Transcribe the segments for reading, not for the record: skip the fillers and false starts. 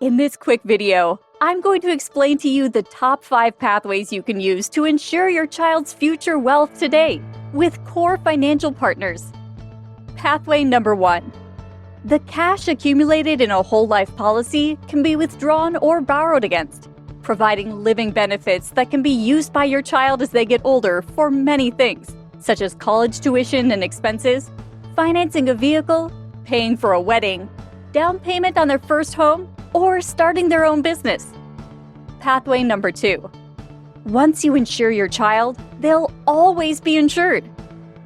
In this quick video, I'm going to explain to you the top 5 pathways you can use to ensure your child's future wealth today with core financial partners. Pathway number 1. The cash accumulated in a whole life policy can be withdrawn or borrowed against, providing living benefits that can be used by your child as they get older for many things, such as college tuition and expenses, financing a vehicle, paying for a wedding, down payment on their first home, or starting their own business. Pathway number 2. Once you insure your child, they'll always be insured.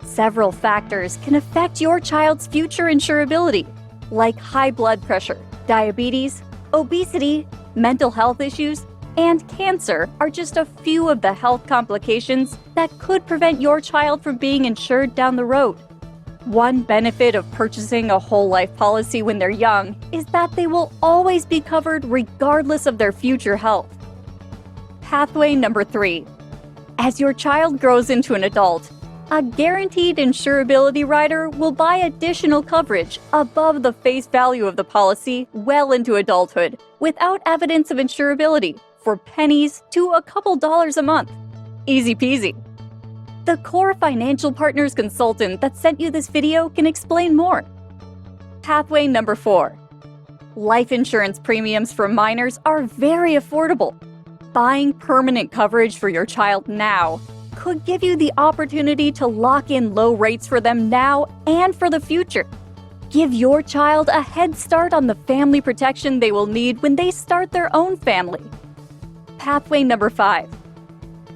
Several factors can affect your child's future insurability, like high blood pressure, diabetes, obesity, mental health issues, and cancer are just a few of the health complications that could prevent your child from being insured down the road. One benefit of purchasing a whole life policy when they're young is that they will always be covered regardless of their future health. Pathway number 3. As your child grows into an adult, a guaranteed insurability rider will buy additional coverage above the face value of the policy well into adulthood without evidence of insurability for pennies to a couple dollars a month. Easy peasy. The core financial partners consultant that sent you this video can explain more. Pathway number 4. Life insurance premiums for minors are very affordable. Buying permanent coverage for your child now could give you the opportunity to lock in low rates for them now and for the future. Give your child a head start on the family protection they will need when they start their own family. Pathway number 5.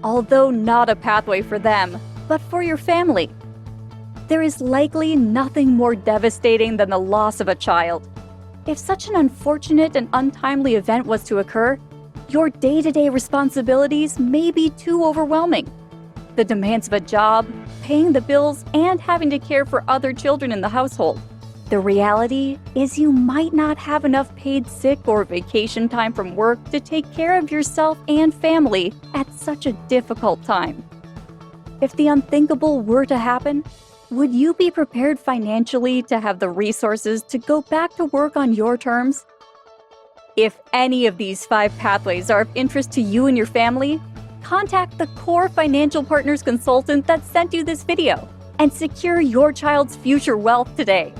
Although not a pathway for them, but for your family. There is likely nothing more devastating than the loss of a child. If such an unfortunate and untimely event was to occur, your day-to-day responsibilities may be too overwhelming. The demands of a job, paying the bills, and having to care for other children in the household. The reality is you might not have enough paid sick or vacation time from work to take care of yourself and family at such a difficult time. If the unthinkable were to happen, would you be prepared financially to have the resources to go back to work on your terms? If any of these 5 pathways are of interest to you and your family, contact the core financial partners consultant that sent you this video and secure your child's future wealth today.